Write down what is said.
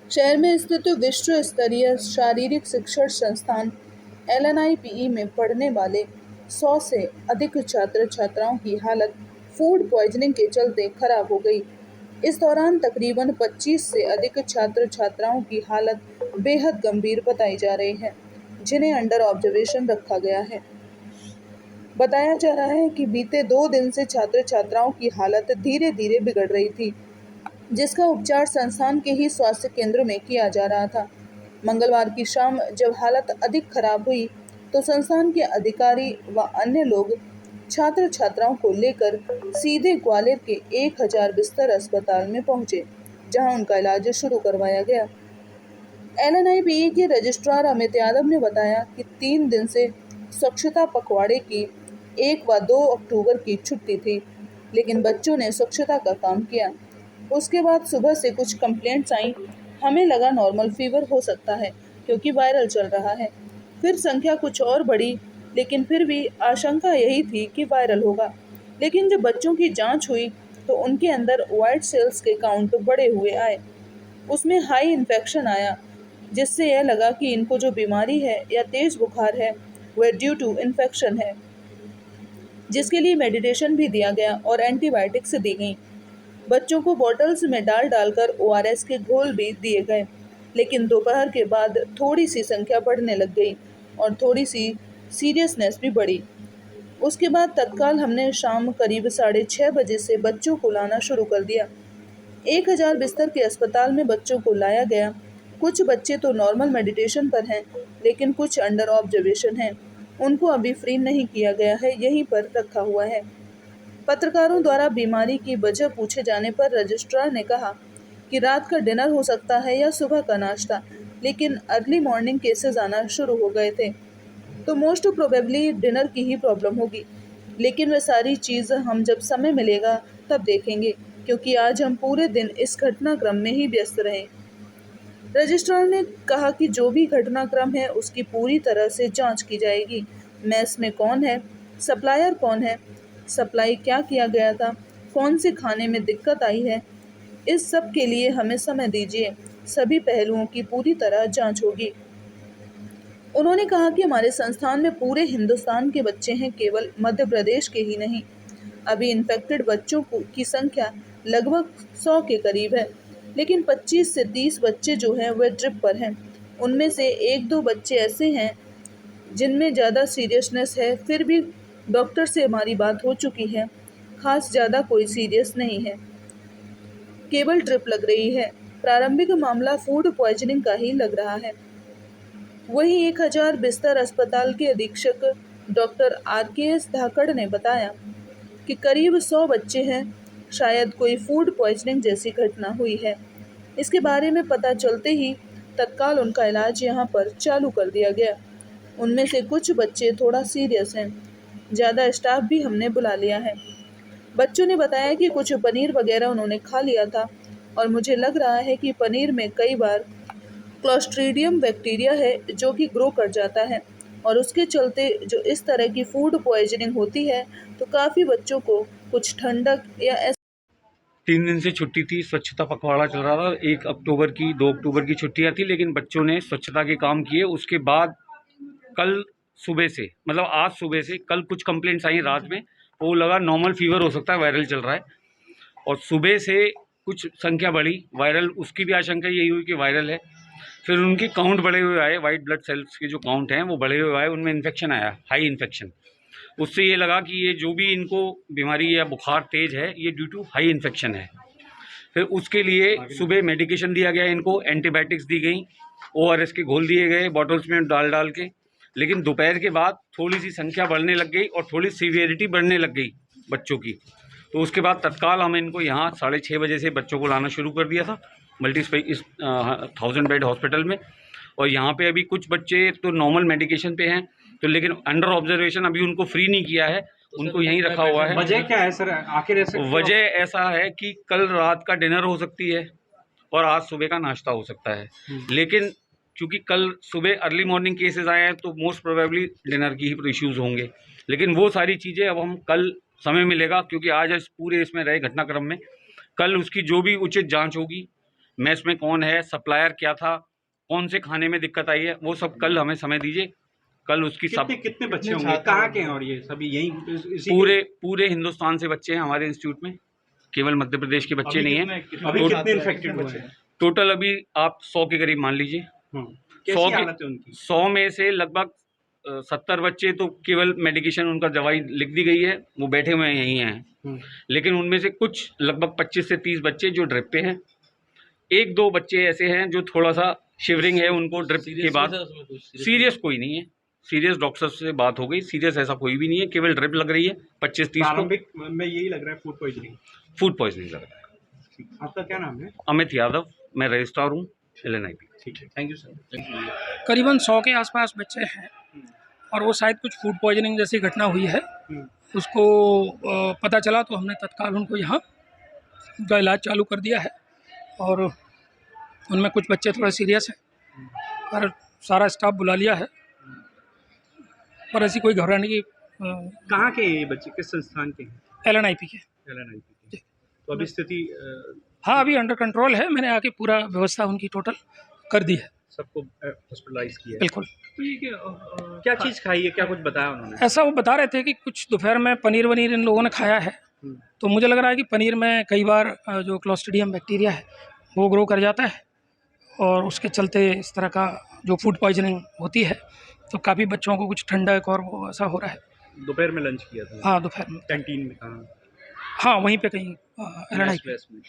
शहर में स्थित विश्व स्तरीय शारीरिक शिक्षण संस्थान LNIPE में पढ़ने वाले 100 से अधिक छात्र छात्राओं की हालत फूड पॉइजनिंग के चलते खराब हो गई। इस दौरान तकरीबन 25 से अधिक छात्र छात्राओं की हालत बेहद गंभीर बताई जा रही है, जिन्हें अंडर ऑब्जर्वेशन रखा गया है। बताया जा रहा है कि बीते 2 दिन से छात्र छात्राओं की हालत धीरे धीरे बिगड़ रही थी, जिसका उपचार संस्थान के ही स्वास्थ्य केंद्र में किया जा रहा था। मंगलवार की शाम जब हालत अधिक खराब हुई तो संस्थान के अधिकारी व अन्य लोग छात्र छात्राओं को लेकर सीधे ग्वालियर के 1000 बिस्तर अस्पताल में पहुंचे, जहां उनका इलाज शुरू करवाया गया। LNIPE के रजिस्ट्रार अमित यादव ने बताया कि 3 दिन से स्वच्छता पखवाड़े की 1 व 2 अक्टूबर की छुट्टी थी, लेकिन बच्चों ने स्वच्छता का काम किया। उसके बाद सुबह से कुछ कंप्लेंट्स आई। हमें लगा नॉर्मल फीवर हो सकता है क्योंकि वायरल चल रहा है। फिर संख्या कुछ और बढ़ी, लेकिन फिर भी आशंका यही थी कि वायरल होगा। लेकिन जब बच्चों की जांच हुई तो उनके अंदर व्हाइट सेल्स के काउंट बढ़े हुए आए। उसमें हाई इन्फेक्शन आया, जिससे यह लगा कि इनको जो बीमारी है या तेज बुखार है वह ड्यू टू इन्फेक्शन है, जिसके लिए मेडिटेशन भी दिया गया और एंटीबायोटिक्स दी गई। बच्चों को बॉटल्स में डाल डालकर ORS के घोल भी दिए गए, लेकिन दोपहर के बाद थोड़ी सी संख्या बढ़ने लग गई और थोड़ी सी सीरियसनेस भी बढ़ी। उसके बाद तत्काल हमने शाम करीब 6:30 बजे से बच्चों को लाना शुरू कर दिया। 1000 बिस्तर के अस्पताल में बच्चों को लाया गया। कुछ बच्चे तो नॉर्मल मेडिटेशन पर हैं, लेकिन कुछ अंडर ऑब्जर्वेशन हैं। उनको अभी फ्री नहीं किया गया है, यहीं पर रखा हुआ है। पत्रकारों द्वारा बीमारी की वजह पूछे जाने पर रजिस्ट्रार ने कहा कि रात का डिनर हो सकता है या सुबह का नाश्ता, लेकिन अर्ली मॉर्निंग केसेस आना शुरू हो गए थे, तो मोस्ट प्रोबेबली डिनर की ही प्रॉब्लम होगी। लेकिन वह सारी चीज़ हम जब समय मिलेगा तब देखेंगे, क्योंकि आज हम पूरे दिन इस घटनाक्रम में ही व्यस्त रहे। रजिस्ट्रार ने कहा कि जो भी घटनाक्रम है उसकी पूरी तरह से जांच की जाएगी। मेस में कौन है, सप्लायर कौन है, सप्लाई क्या किया गया था, कौन से खाने में दिक्कत आई है, इस सब के लिए हमें समय दीजिए। सभी पहलुओं की पूरी तरह जांच होगी। उन्होंने कहा कि हमारे संस्थान में पूरे हिंदुस्तान के बच्चे हैं, केवल मध्य प्रदेश के ही नहीं। अभी इन्फेक्टेड बच्चों की संख्या लगभग 100 के करीब है, लेकिन 25 से 30 बच्चे जो हैं वह ड्रिप पर हैं। उनमें से 1-2 बच्चे ऐसे हैं जिनमें ज़्यादा सीरियसनेस है, फिर भी डॉक्टर से हमारी बात हो चुकी है, खास ज़्यादा कोई सीरियस नहीं है, केवल ड्रिप लग रही है। प्रारंभिक मामला फूड पॉइजनिंग का ही लग रहा है। वहीं 1000 बिस्तर अस्पताल के अधीक्षक डॉक्टर RKS धाकड़ ने बताया कि करीब 100 बच्चे हैं, शायद कोई फूड पॉइजनिंग जैसी घटना हुई है। इसके बारे में पता चलते ही तत्काल उनका इलाज यहां पर चालू कर दिया गया। उनमें से कुछ बच्चे थोड़ा सीरियस हैं, ज़्यादा स्टाफ भी हमने बुला लिया है। बच्चों ने बताया कि कुछ पनीर वगैरह उन्होंने खा लिया था और मुझे लग रहा है कि पनीर में कई बार क्लोस्ट्रीडियम बैक्टीरिया है जो कि ग्रो कर जाता है, और उसके चलते जो इस तरह की फूड पॉइजनिंग होती है तो काफ़ी बच्चों को कुछ ठंडक या 3 दिन से छुट्टी थी, स्वच्छता पखवाड़ा चल रहा था। 1 अक्टूबर की 2 अक्टूबर की छुट्टियां थी, लेकिन बच्चों ने स्वच्छता के काम किए। उसके बाद कल सुबह से, मतलब आज सुबह से, कल कुछ कंप्लेंट्स आई रात में, वो लगा नॉर्मल फीवर हो सकता है, वायरल चल रहा है। और सुबह से कुछ संख्या बढ़ी, वायरल, उसकी भी आशंका यही हुई कि वायरल है। फिर उनके काउंट बढ़े हुए आए, वाइट ब्लड सेल्स के जो काउंट हैं वो बढ़े हुए आए, उनमें इन्फेक्शन आया, हाई इन्फेक्शन। उससे ये लगा कि ये जो भी इनको बीमारी या बुखार तेज है, ये ड्यू टू हाई इन्फेक्शन है। फिर उसके लिए सुबह मेडिकेशन दिया गया, इनको एंटीबायोटिक्स दी गई, ORS के घोल दिए गए बॉटल्स में डाल डाल के। लेकिन दोपहर के बाद थोड़ी सी संख्या बढ़ने लग गई और थोड़ी सीवियरिटी बढ़ने लग गई बच्चों की। तो उसके बाद तत्काल हम इनको यहाँ 6:30 बजे से बच्चों को लाना शुरू कर दिया था इस 1000 बेड हॉस्पिटल में। और यहाँ पे अभी कुछ बच्चे तो नॉर्मल मेडिकेशन पे हैं, तो लेकिन अंडर ऑब्जर्वेशन अभी उनको फ्री नहीं किया है, उनको यहीं रखा हुआ है। वजह क्या है सर, आखिर ऐसे? वजह ऐसा है कि कल रात का डिनर हो सकती है और आज सुबह का नाश्ता हो सकता है। लेकिन क्योंकि कल सुबह अर्ली मॉर्निंग केसेस आए हैं तो मोस्ट प्रोबेबली डिनर की ही इश्यूज होंगे। लेकिन वो सारी चीज़ें अब हम कल समय मिलेगा, क्योंकि आज इस पूरे इसमें रहे घटनाक्रम में, कल उसकी जो भी उचित जांच होगी मैस में कौन है, सप्लायर क्या था, कौन से खाने में दिक्कत आई है, वो सब कल हमें समय दीजिए। कल उसकी सब कितने बच्चे होंगे, कहाँ के हैं और ये सभी यही इसी पूरे हिंदुस्तान से बच्चे हैं हमारे इंस्टीट्यूट में, केवल मध्य प्रदेश के बच्चे नहीं हैं। अभी कितने इन्फेक्टेड हुए हैं? टोटल अभी आप 100 के करीब मान लीजिए। कैसी हालत है उनकी? 100 में से लगभग 70 बच्चे तो केवल मेडिकेशन, उनका दवाई लिख दी गई है, वो बैठे हुए यहीं हैं। लेकिन उनमें से कुछ लगभग 25 से 30 बच्चे जो ड्रिप पे हैं। एक दो बच्चे ऐसे हैं जो थोड़ा सा शिवरिंग है, उनको ड्रिप के बाद। सीरियस कोई नहीं है, सीरियस डॉक्टर से बात हो गई, सीरियस ऐसा कोई भी नहीं है, केवल ड्रिप लग रही है 25-30 को। में यही लग रहा है फूड पॉइजनिंग लग रहा है। आपका क्या नाम है? अमित यादव, मैं रजिस्ट्रार हूँ LNIP। ठीक है, थैंक यू सर। करीबन 100 के आसपास बच्चे हैं और वो शायद कुछ फूड पॉइजनिंग जैसी घटना हुई है। उसको पता चला तो हमने तत्काल उनको यहाँ का इलाज चालू कर दिया है और उनमें कुछ बच्चे थोड़ा सीरियस हैं पर सारा स्टाफ बुला लिया है, पर ऐसी कोई घबराने की कहाँ के ये बच्चे, किस संस्थान के हैं? LNIP के। LNIP के। तो अभी स्थिति हाँ अभी अंडर कंट्रोल है, मैंने आके पूरा व्यवस्था उनकी टोटल कर दी है। सबको हॉस्पिटलाइज किया है? बिल्कुल। तो ये क्या चीज़ खाई है, क्या कुछ बताया उन्होंने? ऐसा वो बता रहे थे कि कुछ दोपहर में पनीर वनीर इन लोगों ने खाया है, तो मुझे लग रहा है कि पनीर में कई बार जो क्लोस्ट्रीडियम बैक्टीरिया है वो ग्रो कर जाता है और उसके चलते इस तरह का जो फूड पॉइजनिंग होती है। तो काफ़ी बच्चों को कुछ ठंडक और वो ऐसा हो रहा है। दोपहर में लंच किया था? हाँ दोपहर में। कैंटीन में? कहाँ? हाँ वहीं पे कहीं LNIP। मैस में।